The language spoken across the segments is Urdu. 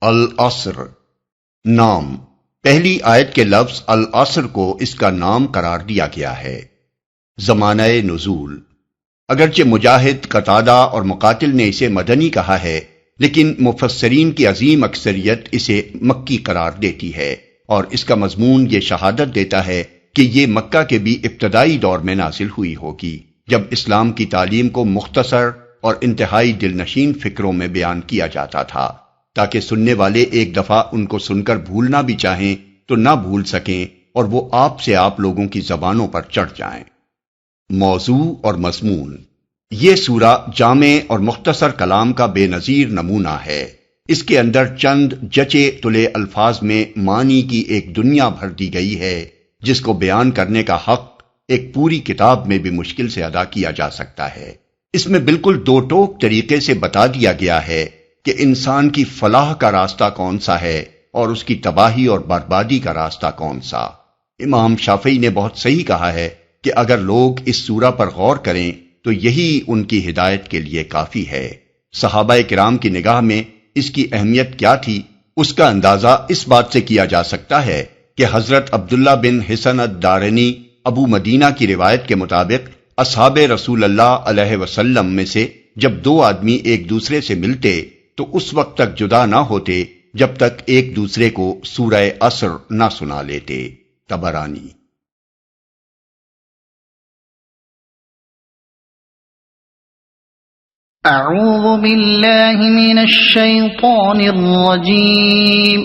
العصر نام، پہلی آیت کے لفظ العصر کو اس کا نام قرار دیا گیا ہے۔ زمانہ نزول، اگرچہ مجاہد، قتادہ اور مقاتل نے اسے مدنی کہا ہے، لیکن مفسرین کی عظیم اکثریت اسے مکی قرار دیتی ہے، اور اس کا مضمون یہ شہادت دیتا ہے کہ یہ مکہ کے بھی ابتدائی دور میں نازل ہوئی ہوگی، جب اسلام کی تعلیم کو مختصر اور انتہائی دلنشین فکروں میں بیان کیا جاتا تھا، تاکہ سننے والے ایک دفعہ ان کو سن کر بھولنا بھی چاہیں تو نہ بھول سکیں اور وہ آپ سے آپ لوگوں کی زبانوں پر چڑھ جائیں۔ موضوع اور مضمون، یہ سورہ جامع اور مختصر کلام کا بے نظیر نمونہ ہے۔ اس کے اندر چند جچے تلے الفاظ میں معنی کی ایک دنیا بھر دی گئی ہے، جس کو بیان کرنے کا حق ایک پوری کتاب میں بھی مشکل سے ادا کیا جا سکتا ہے۔ اس میں بالکل دو ٹوک طریقے سے بتا دیا گیا ہے کہ انسان کی فلاح کا راستہ کون سا ہے اور اس کی تباہی اور بربادی کا راستہ کون سا۔ امام شافعی نے بہت صحیح کہا ہے کہ اگر لوگ اس سورہ پر غور کریں تو یہی ان کی ہدایت کے لیے کافی ہے۔ صحابہ کرام کی نگاہ میں اس کی اہمیت کیا تھی، اس کا اندازہ اس بات سے کیا جا سکتا ہے کہ حضرت عبداللہ بن حسن الدارنی ابو مدینہ کی روایت کے مطابق اصحاب رسول اللہ علیہ وسلم میں سے جب دو آدمی ایک دوسرے سے ملتے تو اس وقت تک جدا نہ ہوتے جب تک ایک دوسرے کو سورہ عصر نہ سنا لیتے۔ طبرانی۔ اعوذ باللہ من الشیطان الرجیم،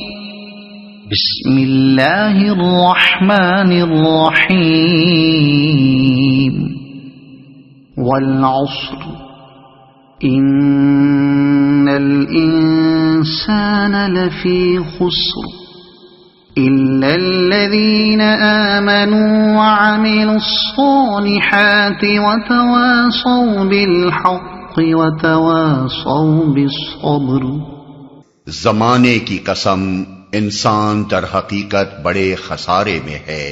بسم اللہ الرحمن الرحیم۔ والعصر ان الانسان لفی خسر الا الذین آمنوا وعملوا الصالحات وتواصوا بالحق وتواصوا بالصبر۔ زمانے کی قسم، انسان در حقیقت بڑے خسارے میں ہے،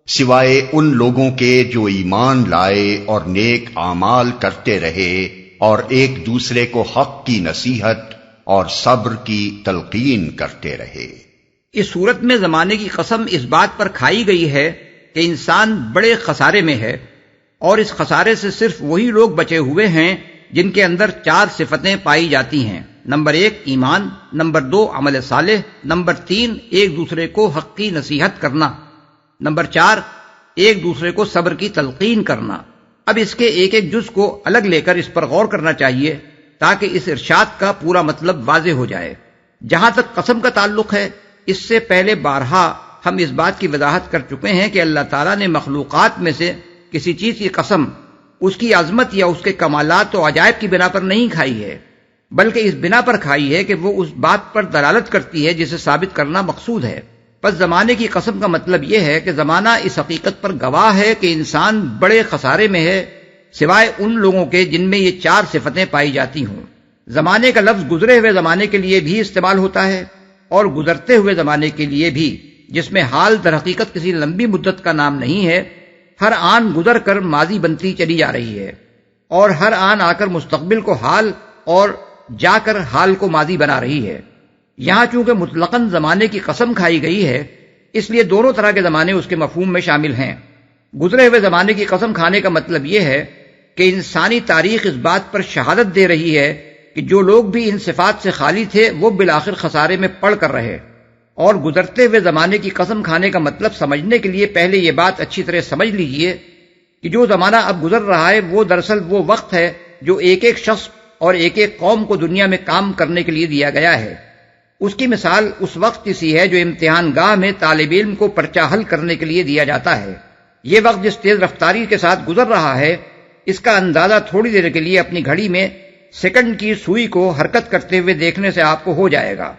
سوائے ان لوگوں کے جو ایمان لائے اور نیک اعمال کرتے رہے اور ایک دوسرے کو حق کی نصیحت اور صبر کی تلقین کرتے رہے۔ اس صورت میں زمانے کی قسم اس بات پر کھائی گئی ہے کہ انسان بڑے خسارے میں ہے، اور اس خسارے سے صرف وہی لوگ بچے ہوئے ہیں جن کے اندر 4 صفتیں پائی جاتی ہیں۔ نمبر 1 ایمان، نمبر 2 عمل صالح، نمبر 3 ایک دوسرے کو حق کی نصیحت کرنا، نمبر 4 ایک دوسرے کو صبر کی تلقین کرنا۔ اب اس کے ایک ایک جز کو الگ لے کر اس پر غور کرنا چاہیے تاکہ اس ارشاد کا پورا مطلب واضح ہو جائے۔ جہاں تک قسم کا تعلق ہے، اس سے پہلے بارہا ہم اس بات کی وضاحت کر چکے ہیں کہ اللہ تعالیٰ نے مخلوقات میں سے کسی چیز کی قسم اس کی عظمت یا اس کے کمالات و عجائب کی بنا پر نہیں کھائی ہے، بلکہ اس بنا پر کھائی ہے کہ وہ اس بات پر دلالت کرتی ہے جسے ثابت کرنا مقصود ہے۔ پس زمانے کی قسم کا مطلب یہ ہے کہ زمانہ اس حقیقت پر گواہ ہے کہ انسان بڑے خسارے میں ہے، سوائے ان لوگوں کے جن میں یہ 4 صفتیں پائی جاتی ہوں۔ زمانے کا لفظ گزرے ہوئے زمانے کے لیے بھی استعمال ہوتا ہے اور گزرتے ہوئے زمانے کے لیے بھی، جس میں حال در حقیقت کسی لمبی مدت کا نام نہیں ہے۔ ہر آن گزر کر ماضی بنتی چلی جا رہی ہے، اور ہر آن آ کر مستقبل کو حال اور جا کر حال کو ماضی بنا رہی ہے۔ یہاں چونکہ مطلقاً زمانے کی قسم کھائی گئی ہے، اس لیے دونوں طرح کے زمانے اس کے مفہوم میں شامل ہیں۔ گزرے ہوئے زمانے کی قسم کھانے کا مطلب یہ ہے کہ انسانی تاریخ اس بات پر شہادت دے رہی ہے کہ جو لوگ بھی ان صفات سے خالی تھے وہ بالآخر خسارے میں پڑ کر رہے۔ اور گزرتے ہوئے زمانے کی قسم کھانے کا مطلب سمجھنے کے لیے پہلے یہ بات اچھی طرح سمجھ لیجئے کہ جو زمانہ اب گزر رہا ہے وہ دراصل وہ وقت ہے جو ایک ایک شخص اور ایک ایک قوم کو دنیا میں کام کرنے کے لیے دیا گیا ہے۔ اس کی مثال اس وقت کی سی ہے جو امتحان گاہ میں طالب علم کو پرچہ حل کرنے کے لیے دیا جاتا ہے۔ یہ وقت جس تیز رفتاری کے ساتھ گزر رہا ہے، اس کا اندازہ تھوڑی دیر کے لیے اپنی گھڑی میں سیکنڈ کی سوئی کو حرکت کرتے ہوئے دیکھنے سے آپ کو ہو جائے گا۔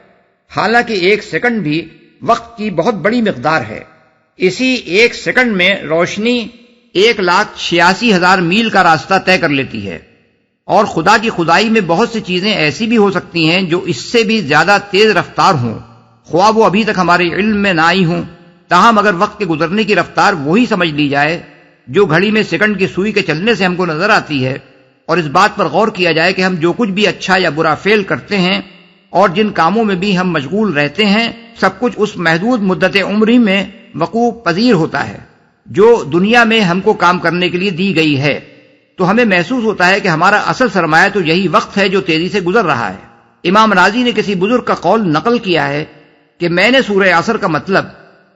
حالانکہ 1 سیکنڈ بھی وقت کی بہت بڑی مقدار ہے۔ اسی 1 سیکنڈ میں روشنی 1,86,000 میل کا راستہ طے کر لیتی ہے، اور خدا کی خدائی میں بہت سی چیزیں ایسی بھی ہو سکتی ہیں جو اس سے بھی زیادہ تیز رفتار ہوں، خواہ وہ ابھی تک ہمارے علم میں نہ آئی ہوں۔ تاہم اگر وقت کے گزرنے کی رفتار وہی سمجھ لی جائے جو گھڑی میں سیکنڈ کی سوئی کے چلنے سے ہم کو نظر آتی ہے، اور اس بات پر غور کیا جائے کہ ہم جو کچھ بھی اچھا یا برا فعل کرتے ہیں اور جن کاموں میں بھی ہم مشغول رہتے ہیں سب کچھ اس محدود مدت عمری میں وقوع پذیر ہوتا ہے جو دنیا میں ہم کو کام کرنے کے لیے دی گئی ہے، تو ہمیں محسوس ہوتا ہے کہ ہمارا اصل سرمایہ تو یہی وقت ہے جو تیزی سے گزر رہا ہے۔ امام راضی نے کسی بزرگ کا قول نقل کیا ہے کہ میں نے سورہ عصر کا مطلب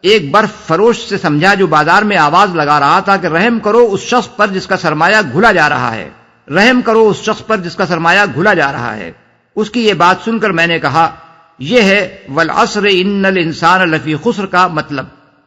ایک برف فروش سے سمجھا جو بازار میں آواز لگا رہا تھا کہ رحم کرو اس شخص پر جس کا سرمایہ گھلا جا رہا ہے، رحم کرو اس شخص پر جس کا سرمایہ گھلا جا رہا ہے۔ اس کی یہ بات سن کر میں نے کہا یہ ہے والعصر ان الانسان لفی خسر کا مطلب۔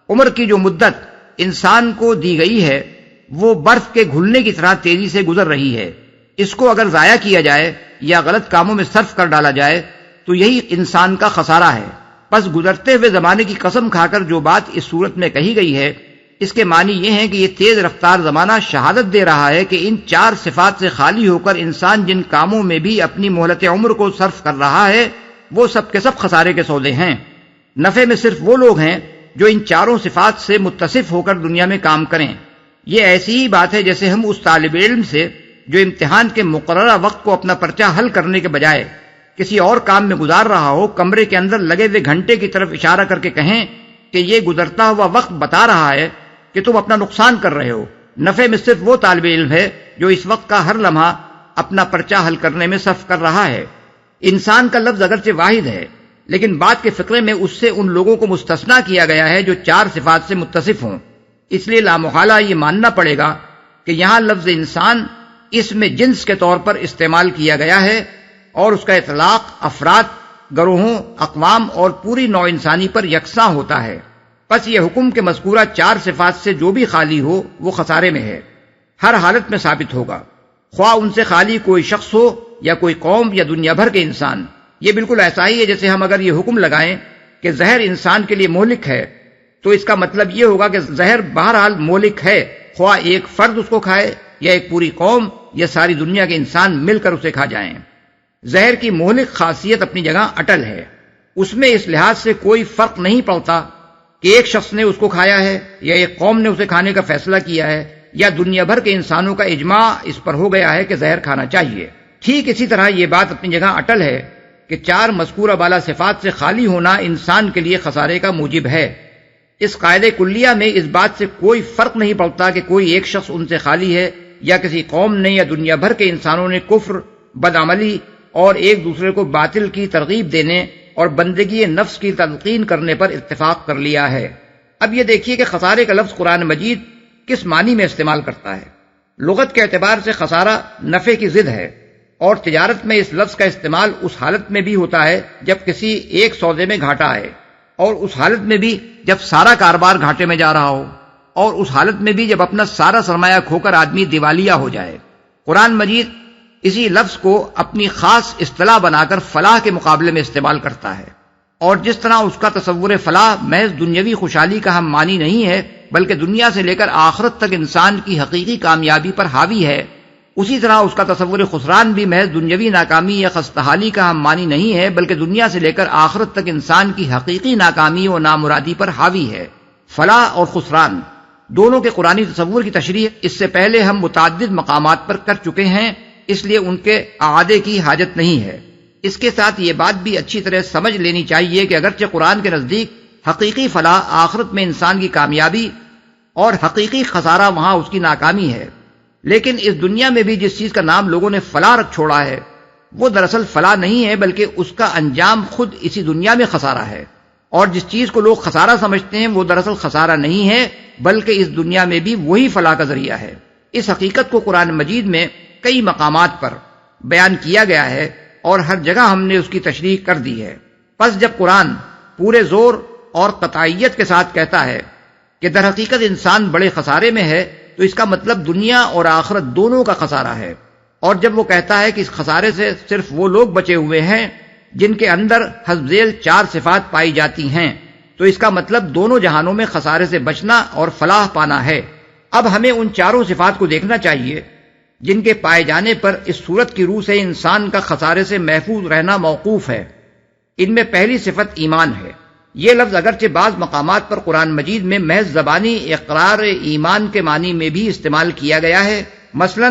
عمر کی جو مدت انسان کو دی گئی ہے وہ برف کے گھلنے کی طرح تیزی سے گزر رہی ہے، اس کو اگر ضائع کیا جائے یا غلط کاموں میں صرف کر ڈالا جائے تو یہی انسان کا خسارہ ہے۔ پس گزرتے ہوئے زمانے کی قسم کھا کر جو بات اس صورت میں کہی گئی ہے اس کے معنی یہ ہے کہ یہ تیز رفتار زمانہ شہادت دے رہا ہے کہ ان چار صفات سے خالی ہو کر انسان جن کاموں میں بھی اپنی مہلت عمر کو صرف کر رہا ہے وہ سب کے سب خسارے کے سودے ہیں۔ نفع میں صرف وہ لوگ ہیں جو ان چاروں صفات سے متصف ہو کر دنیا میں کام کریں۔ یہ ایسی ہی بات ہے جیسے ہم اس طالب علم سے جو امتحان کے مقررہ وقت کو اپنا پرچہ حل کرنے کے بجائے کسی اور کام میں گزار رہا ہو کمرے کے اندر لگے ہوئے گھنٹے کی طرف اشارہ کر کے کہیں کہ یہ گزرتا ہوا وقت بتا رہا ہے کہ تم اپنا نقصان کر رہے ہو۔ نفع میں صرف وہ طالب علم ہے جو اس وقت کا ہر لمحہ اپنا پرچہ حل کرنے میں صرف کر رہا ہے۔ انسان کا لفظ اگرچہ واحد ہے لیکن بات کے فقرے میں اس سے ان لوگوں کو مستثنیٰ کیا گیا ہے جو چار صفات سے متصف ہوں، اس لیے لامحالہ یہ ماننا پڑے گا کہ یہاں لفظ انسان اس میں جنس کے طور پر استعمال کیا گیا ہے اور اس کا اطلاق افراد، گروہوں، اقوام اور پوری نوع انسانی پر یکساں ہوتا ہے۔ پس یہ حکم کہ مذکورہ چار صفات سے جو بھی خالی ہو وہ خسارے میں ہے، ہر حالت میں ثابت ہوگا، خواہ ان سے خالی کوئی شخص ہو یا کوئی قوم یا دنیا بھر کے انسان۔ یہ بالکل ایسا ہی ہے جیسے ہم اگر یہ حکم لگائیں کہ زہر انسان کے لیے مہلک ہے تو اس کا مطلب یہ ہوگا کہ زہر بہرحال مہلک ہے، خواہ ایک فرد اس کو کھائے یا ایک پوری قوم یا ساری دنیا کے انسان مل کر اسے کھا جائیں۔ زہر کی مہلک خاصیت اپنی جگہ اٹل ہے، اس میں اس لحاظ سے کوئی فرق نہیں پڑتا کہ ایک شخص نے اس کو کھایا ہے یا ایک قوم نے اسے کھانے کا فیصلہ کیا ہے یا دنیا بھر کے انسانوں کا اجماع اس پر ہو گیا ہے کہ زہر کھانا چاہیے۔ ٹھیک اسی طرح یہ بات اپنی جگہ اٹل ہے کہ چار مذکورہ بالا صفات سے خالی ہونا انسان کے لیے خسارے کا موجب ہے۔ اس قاعدے کلیہ میں اس بات سے کوئی فرق نہیں پڑتا کہ کوئی ایک شخص ان سے خالی ہے یا کسی قوم نے یا دنیا بھر کے انسانوں نے کفر، بدعملی اور ایک دوسرے کو باطل کی ترغیب دینے اور بندگی نفس کی تلقین کرنے پر اتفاق کر لیا ہے۔ اب یہ دیکھیے کہ خسارے کا لفظ قرآن مجید کس معنی میں استعمال کرتا ہے۔ لغت کے اعتبار سے خسارہ نفع کی ضد ہے، اور تجارت میں اس لفظ کا استعمال اس حالت میں بھی ہوتا ہے جب کسی ایک سودے میں گھاٹا آئے، اور اس حالت میں بھی جب سارا کاروبار گھاٹے میں جا رہا ہو، اور اس حالت میں بھی جب اپنا سارا سرمایہ کھو کر آدمی دیوالیہ ہو جائے۔ قرآن مجید اسی لفظ کو اپنی خاص اصطلاح بنا کر فلاح کے مقابلے میں استعمال کرتا ہے، اور جس طرح اس کا تصور فلاح محض دنیاوی خوشحالی کا ہم معنی نہیں ہے بلکہ دنیا سے لے کر آخرت تک انسان کی حقیقی کامیابی پر حاوی ہے، اسی طرح اس کا تصور خسران بھی محض دنیاوی ناکامی یا خستحالی کا ہم معنی نہیں ہے بلکہ دنیا سے لے کر آخرت تک انسان کی حقیقی ناکامی و نامرادی پر حاوی ہے۔ فلاح اور خسران دونوں کے قرآنی تصور کی تشریح اس سے پہلے ہم متعدد مقامات پر کر چکے ہیں، اس لیے ان کے اعادے کی حاجت نہیں ہے۔ اس کے ساتھ یہ بات بھی اچھی طرح سمجھ لینی چاہیے کہ اگرچہ قرآن کے نزدیک حقیقی فلاح آخرت میں انسان کی کامیابی اور حقیقی خسارہ وہاں اس کی ناکامی ہے، لیکن اس دنیا میں بھی جس چیز کا نام لوگوں نے فلاح رکھ چھوڑا ہے وہ دراصل فلاح نہیں ہے بلکہ اس کا انجام خود اسی دنیا میں خسارہ ہے، اور جس چیز کو لوگ خسارہ سمجھتے ہیں وہ دراصل خسارہ نہیں ہے بلکہ اس دنیا میں بھی وہی فلاح کا ذریعہ ہے۔ اس حقیقت کو قرآن مجید میں کئی مقامات پر بیان کیا گیا ہے اور ہر جگہ ہم نے اس کی تشریح کر دی ہے۔ پس جب قرآن پورے زور اور قطعیت کے ساتھ کہتا ہے کہ در حقیقت انسان بڑے خسارے میں ہے تو اس کا مطلب دنیا اور آخرت دونوں کا خسارہ ہے، اور جب وہ کہتا ہے کہ اس خسارے سے صرف وہ لوگ بچے ہوئے ہیں جن کے اندر حسب ذیل چار صفات پائی جاتی ہیں تو اس کا مطلب دونوں جہانوں میں خسارے سے بچنا اور فلاح پانا ہے۔ اب ہمیں ان چاروں صفات کو دیکھنا چاہیے جن کے پائے جانے پر اس صورت کی روح سے انسان کا خسارے سے محفوظ رہنا موقوف ہے۔ ان میں پہلی صفت ایمان ہے۔ یہ لفظ اگرچہ بعض مقامات پر قرآن مجید میں محض زبانی اقرار ایمان کے معنی میں بھی استعمال کیا گیا ہے، مثلا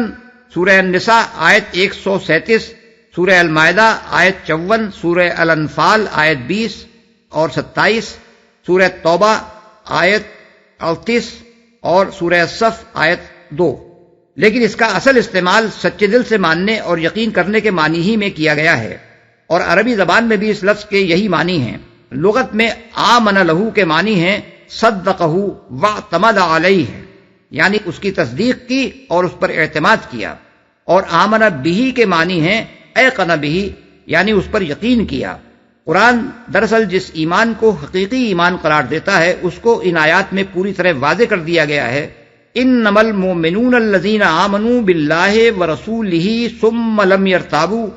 سورہ النساء آیت 137، سورہ المائدہ آیت 54، سورہ الانفال آیت 20 اور 27، سورہ توبہ آیت 38 اور سورہ صف آیت 2۔ لیکن اس کا اصل استعمال سچے دل سے ماننے اور یقین کرنے کے معنی ہی میں کیا گیا ہے، اور عربی زبان میں بھی اس لفظ کے یہی معنی ہیں۔ لغت میں آمن لہو کے معنی ہیں صدقہ واعتمد علیہ، یعنی اس کی تصدیق کی اور اس پر اعتماد کیا، اور آمن بہ کے معنی ہیں ایقن بہ، یعنی اس پر یقین کیا۔ قرآن دراصل جس ایمان کو حقیقی ایمان قرار دیتا ہے اس کو ان آیات میں پوری طرح واضح کر دیا گیا ہے۔ انما المؤمنون الذین آمنوا باللہ ورسولہ ثم لم یرتابوا،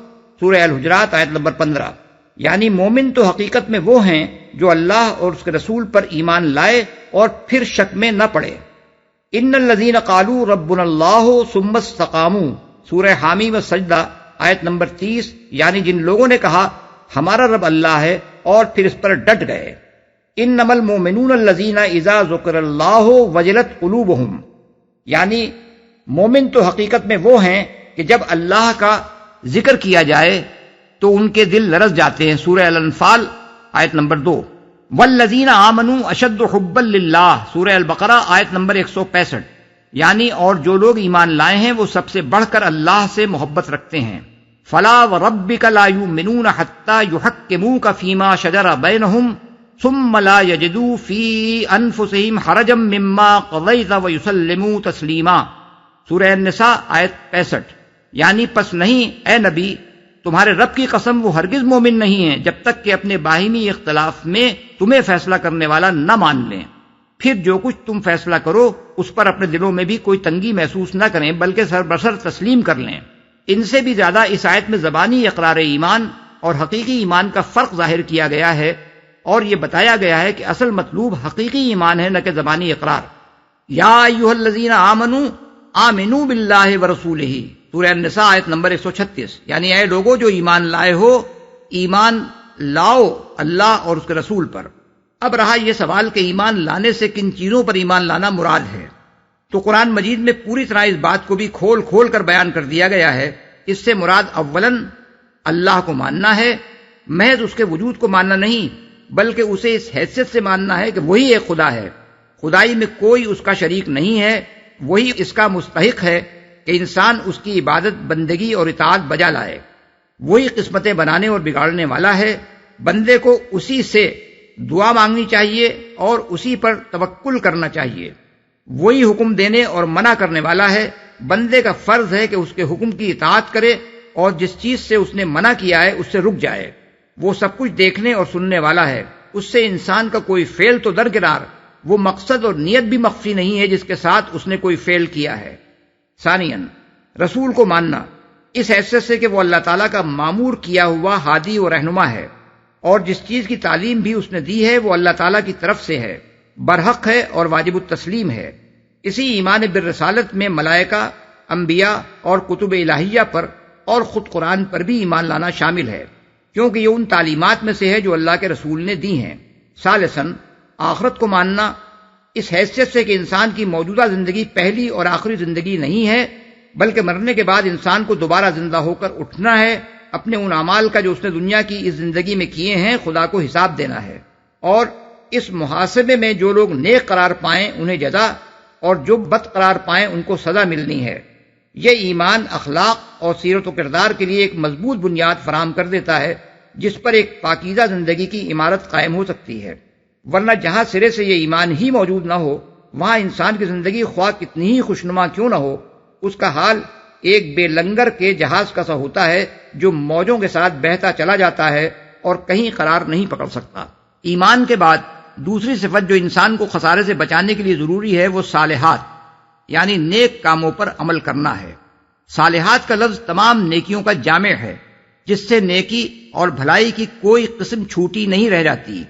سورہ الحجرات آیت نمبر 15۔ یعنی مومن تو حقیقت میں وہ ہیں جو اللہ اور اس کے رسول پر ایمان لائے اور پھر شک میں نہ پڑے۔ ان الذین قالوا ربنا اللہ ثم استقاموا، سورہ حامی و سجدہ آیت نمبر 30، یعنی جن لوگوں نے کہا ہمارا رب اللہ ہے اور پھر اس پر ڈٹ گئے۔ انما المؤمنون الذین اذا ذکر اللہ وجلت قلوبہم، یعنی مومن تو حقیقت میں وہ ہیں کہ جب اللہ کا ذکر کیا جائے تو ان کے دل لرز جاتے ہیں، سورہ الانفال آیت نمبر 2۔ والذین آمنوا اشد حبا للہ، سورہ البقرہ آیت نمبر 165، یعنی اور جو لوگ ایمان لائے ہیں وہ سب سے بڑھ کر اللہ سے محبت رکھتے ہیں۔ فلا وربک لا یؤمنون حتی یحکموک فیما شجر بینہم ثم لا یجدوا فی انفسہم حرجا مما قضیت ویسلموا تسلیما، سورہ النساء آیت 65۔ یعنی پس نہیں اے نبی، تمہارے رب کی قسم وہ ہرگز مومن نہیں ہیں جب تک کہ اپنے باہمی اختلاف میں تمہیں فیصلہ کرنے والا نہ مان لیں، پھر جو کچھ تم فیصلہ کرو اس پر اپنے دلوں میں بھی کوئی تنگی محسوس نہ کریں بلکہ سر بسر تسلیم کر لیں۔ ان سے بھی زیادہ اس آیت میں زبانی اقرار ایمان اور حقیقی ایمان کا فرق ظاہر کیا گیا ہے، اور یہ بتایا گیا ہے کہ اصل مطلوب حقیقی ایمان ہے نہ کہ زبانی اقرار۔ یا ایھا الذین آمنوا آمنوا باللہ ورسولہ، سورہ النساء آیت نمبر 136، یعنی اے لوگوں جو ایمان لائے ہو، ایمان لاؤ اللہ اور اس کے رسول پر۔ اب رہا یہ سوال کہ ایمان لانے سے کن چیزوں پر ایمان لانا مراد ہے، تو قرآن مجید میں پوری طرح اس بات کو بھی کھول کھول کر بیان کر دیا گیا ہے۔ اس سے مراد اولاً اللہ کو ماننا ہے، محض اس کے وجود کو ماننا نہیں بلکہ اسے اس حیثیت سے ماننا ہے کہ وہی ایک خدا ہے، خدائی میں کوئی اس کا شریک نہیں ہے، وہی اس کا مستحق ہے کہ انسان اس کی عبادت بندگی اور اطاعت بجا لائے، وہی قسمتیں بنانے اور بگاڑنے والا ہے، بندے کو اسی سے دعا مانگنی چاہیے اور اسی پر توکل کرنا چاہیے، وہی حکم دینے اور منع کرنے والا ہے، بندے کا فرض ہے کہ اس کے حکم کی اطاعت کرے اور جس چیز سے اس نے منع کیا ہے اس سے رک جائے، وہ سب کچھ دیکھنے اور سننے والا ہے، اس سے انسان کا کوئی فعل تو درکنار، وہ مقصد اور نیت بھی مخفی نہیں ہے جس کے ساتھ اس نے کوئی فعل کیا ہے۔ ثانیاً رسول کو ماننا اس حیثیت سے کہ وہ اللہ تعالیٰ کا مامور کیا ہوا ہادی و رہنما ہے، اور جس چیز کی تعلیم بھی اس نے دی ہے وہ اللہ تعالیٰ کی طرف سے ہے، برحق ہے اور واجب التسلیم ہے۔ اسی ایمان بالرسالت میں ملائکہ، انبیاء اور کتب الہیہ پر اور خود قرآن پر بھی ایمان لانا شامل ہے، کیونکہ یہ ان تعلیمات میں سے ہے جو اللہ کے رسول نے دی ہیں۔ ثالثاً آخرت کو ماننا اس حیثیت سے کہ انسان کی موجودہ زندگی پہلی اور آخری زندگی نہیں ہے بلکہ مرنے کے بعد انسان کو دوبارہ زندہ ہو کر اٹھنا ہے، اپنے ان اعمال کا جو اس نے دنیا کی اس زندگی میں کیے ہیں خدا کو حساب دینا ہے، اور اس محاسبے میں جو لوگ نیک قرار پائیں انہیں جزا اور جو بد قرار پائیں ان کو سزا ملنی ہے۔ یہ ایمان اخلاق اور سیرت و کردار کے لیے ایک مضبوط بنیاد فراہم کر دیتا ہے جس پر ایک پاکیزہ زندگی کی عمارت قائم ہو سکتی ہے، ورنہ جہاں سرے سے یہ ایمان ہی موجود نہ ہو وہاں انسان کی زندگی خواہ کتنی ہی خوشنما کیوں نہ ہو، اس کا حال ایک بے لنگر کے جہاز کا سا ہوتا ہے جو موجوں کے ساتھ بہتا چلا جاتا ہے اور کہیں قرار نہیں پکڑ سکتا۔ ایمان کے بعد دوسری صفت جو انسان کو خسارے سے بچانے کے لیے ضروری ہے وہ صالحات یعنی نیک کاموں پر عمل کرنا ہے۔ صالحات کا لفظ تمام نیکیوں کا جامع ہے جس سے نیکی اور بھلائی کی کوئی قسم چھوٹی نہیں رہ جاتی،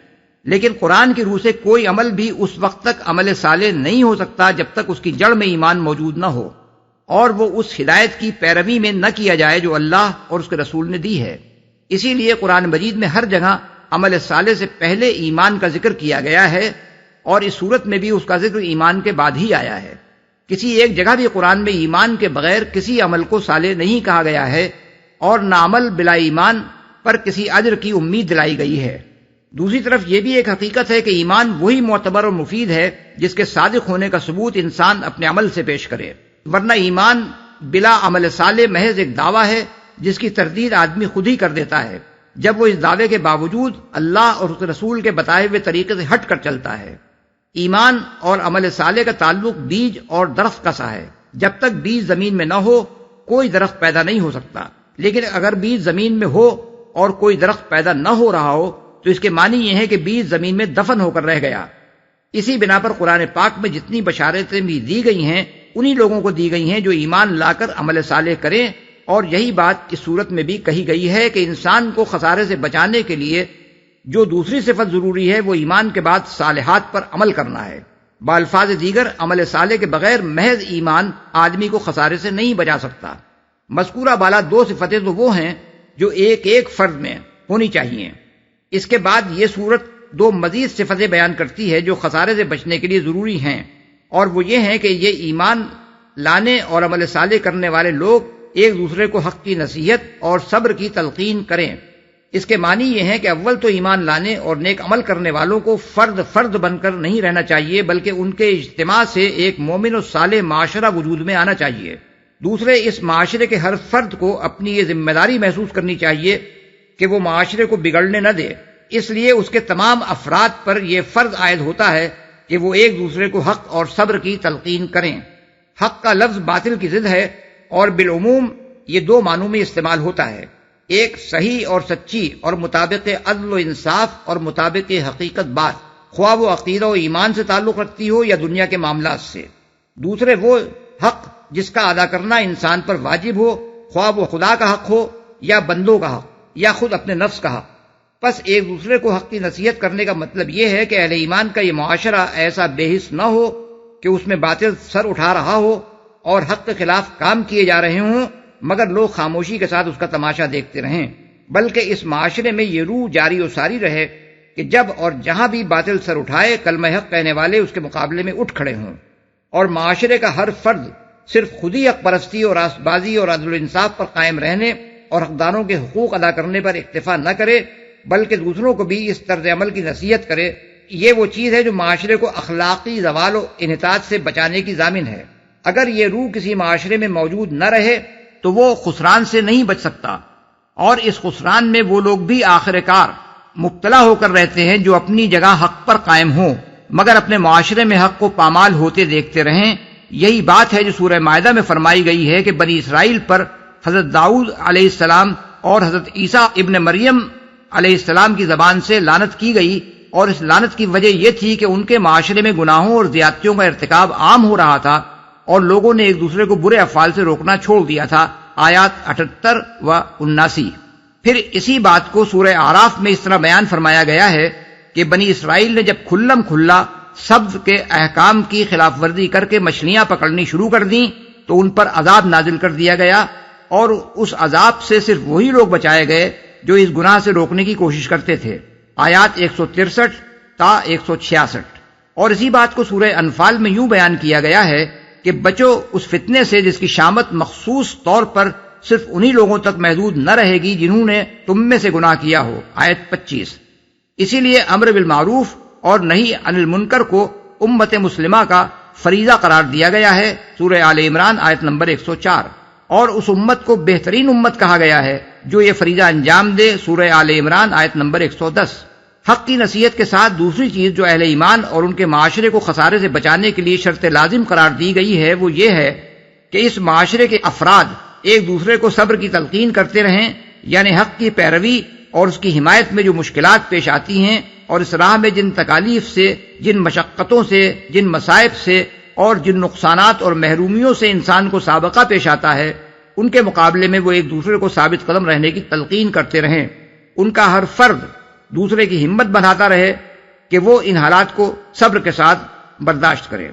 لیکن قرآن کی روح سے کوئی عمل بھی اس وقت تک عمل صالح نہیں ہو سکتا جب تک اس کی جڑ میں ایمان موجود نہ ہو اور وہ اس ہدایت کی پیروی میں نہ کیا جائے جو اللہ اور اس کے رسول نے دی ہے۔ اسی لیے قرآن مجید میں ہر جگہ عمل صالح سے پہلے ایمان کا ذکر کیا گیا ہے، اور اس صورت میں بھی اس کا ذکر ایمان کے بعد ہی آیا ہے۔ کسی ایک جگہ بھی قرآن میں ایمان کے بغیر کسی عمل کو صالح نہیں کہا گیا ہے، اور نعمل بلا ایمان پر کسی اجر کی امید دلائی گئی ہے۔ دوسری طرف یہ بھی ایک حقیقت ہے کہ ایمان وہی معتبر اور مفید ہے جس کے صادق ہونے کا ثبوت انسان اپنے عمل سے پیش کرے، ورنہ ایمان بلا عمل صالح محض ایک دعویٰ ہے جس کی تردید آدمی خود ہی کر دیتا ہے جب وہ اس دعوے کے باوجود اللہ اور اس کے رسول کے بتائے ہوئے طریقے سے ہٹ کر چلتا ہے۔ ایمان اور عمل صالح کا تعلق بیج اور درخت کا سا ہے۔ جب تک بیج زمین میں نہ ہو کوئی درخت پیدا نہیں ہو سکتا، لیکن اگر بیج زمین میں ہو اور کوئی درخت پیدا نہ ہو رہا ہو تو اس کے معنی یہ ہے کہ بیج زمین میں دفن ہو کر رہ گیا۔ اسی بنا پر قرآن پاک میں جتنی بشارتیں بھی دی گئی ہیں انہی لوگوں کو دی گئی ہیں جو ایمان لا کر عمل صالح کریں، اور یہی بات اس صورت میں بھی کہی گئی ہے کہ انسان کو خسارے سے بچانے کے لیے جو دوسری صفت ضروری ہے وہ ایمان کے بعد صالحات پر عمل کرنا ہے۔ بالفاظ دیگر عمل صالح کے بغیر محض ایمان آدمی کو خسارے سے نہیں بچا سکتا۔ مذکورہ بالا دو صفتیں تو وہ ہیں جو ایک ایک فرد میں ہونی چاہیے۔ اس کے بعد یہ صورت دو مزید صفتیں بیان کرتی ہے جو خسارے سے بچنے کے لیے ضروری ہیں، اور وہ یہ ہیں کہ یہ ایمان لانے اور عمل صالح کرنے والے لوگ ایک دوسرے کو حق کی نصیحت اور صبر کی تلقین کریں۔ اس کے معنی یہ ہے کہ اول تو ایمان لانے اور نیک عمل کرنے والوں کو فرد فرد بن کر نہیں رہنا چاہیے، بلکہ ان کے اجتماع سے ایک مومن و صالح معاشرہ وجود میں آنا چاہیے۔ دوسرے، اس معاشرے کے ہر فرد کو اپنی یہ ذمہ داری محسوس کرنی چاہیے کہ وہ معاشرے کو بگڑنے نہ دے، اس لیے اس کے تمام افراد پر یہ فرض عائد ہوتا ہے کہ وہ ایک دوسرے کو حق اور صبر کی تلقین کریں۔ حق کا لفظ باطل کی ضد ہے اور بالعموم یہ دو معنوں میں استعمال ہوتا ہے، ایک صحیح اور سچی اور مطابق عدل و انصاف اور مطابق حقیقت بات، خواہ وہ عقیدہ و ایمان سے تعلق رکھتی ہو یا دنیا کے معاملات سے۔ دوسرے وہ حق جس کا ادا کرنا انسان پر واجب ہو، خواہ وہ خدا کا حق ہو یا بندوں کا حق یا خود اپنے نفس کا حق۔ پس ایک دوسرے کو حق کی نصیحت کرنے کا مطلب یہ ہے کہ اہل ایمان کا یہ معاشرہ ایسا بے حس نہ ہو کہ اس میں باطل سر اٹھا رہا ہو اور حق کے خلاف کام کیے جا رہے ہوں مگر لوگ خاموشی کے ساتھ اس کا تماشا دیکھتے رہیں، بلکہ اس معاشرے میں یہ روح جاری و ساری رہے کہ جب اور جہاں بھی باطل سر اٹھائے کلمہ حق کہنے والے اس کے مقابلے میں اٹھ کھڑے ہوں، اور معاشرے کا ہر فرد صرف خود ہی حق پرستی اور راست بازی اور عدل و انصاف پر قائم رہنے اور حقداروں کے حقوق ادا کرنے پر اکتفا نہ کرے بلکہ دوسروں کو بھی اس طرز عمل کی نصیحت کرے۔ یہ وہ چیز ہے جو معاشرے کو اخلاقی زوال و انحطاط سے بچانے کی ضامن ہے۔ اگر یہ روح کسی معاشرے میں موجود نہ رہے تو وہ خسران سے نہیں بچ سکتا، اور اس خسران میں وہ لوگ بھی آخر کار مبتلا ہو کر رہتے ہیں جو اپنی جگہ حق پر قائم ہوں مگر اپنے معاشرے میں حق کو پامال ہوتے دیکھتے رہیں۔ یہی بات ہے جو سورہ مائدہ میں فرمائی گئی ہے کہ بنی اسرائیل پر حضرت داؤد علیہ السلام اور حضرت عیسیٰ ابن مریم علیہ السلام کی زبان سے لعنت کی گئی، اور اس لعنت کی وجہ یہ تھی کہ ان کے معاشرے میں گناہوں اور زیادتیوں کا ارتکاب عام ہو رہا تھا اور لوگوں نے ایک دوسرے کو برے افعال سے روکنا چھوڑ دیا تھا۔ آیات 78 و 79۔ پھر اسی بات کو سورہ اعراف میں اس طرح بیان فرمایا گیا ہے کہ بنی اسرائیل نے جب کھلم کھلا سبز کے احکام کی خلاف ورزی کر کے مچھلیاں پکڑنی شروع کر دیں تو ان پر عذاب نازل کر دیا گیا، اور اس عذاب سے صرف وہی لوگ بچائے گئے جو اس گناہ سے روکنے کی کوشش کرتے تھے۔ آیات 163 تا 166۔ اور اسی بات کو سورہ انفال میں یوں بیان کیا گیا ہے کہ بچو اس فتنے سے جس کی شامت مخصوص طور پر صرف انہی لوگوں تک محدود نہ رہے گی جنہوں نے تم میں سے گناہ کیا ہو۔ آیت 25۔ اسی لیے امر بالمعروف اور نہی عن المنکر کو امت مسلمہ کا فریضہ قرار دیا گیا ہے، سورہ آل عمران آیت نمبر 104، اور اس امت کو بہترین امت کہا گیا ہے جو یہ فریضہ انجام دے، سورہ آل عمران آیت نمبر 110۔ حق کی نصیحت کے ساتھ دوسری چیز جو اہل ایمان اور ان کے معاشرے کو خسارے سے بچانے کے لیے شرط لازم قرار دی گئی ہے وہ یہ ہے کہ اس معاشرے کے افراد ایک دوسرے کو صبر کی تلقین کرتے رہیں، یعنی حق کی پیروی اور اس کی حمایت میں جو مشکلات پیش آتی ہیں اور اس راہ میں جن تکالیف سے، جن مشقتوں سے، جن مصائب سے اور جن نقصانات اور محرومیوں سے انسان کو سابقہ پیش آتا ہے ان کے مقابلے میں وہ ایک دوسرے کو ثابت قدم رہنے کی تلقین کرتے رہیں۔ ان کا ہر فرد دوسرے کی ہمت بڑھاتا رہے کہ وہ ان حالات کو صبر کے ساتھ برداشت کرے۔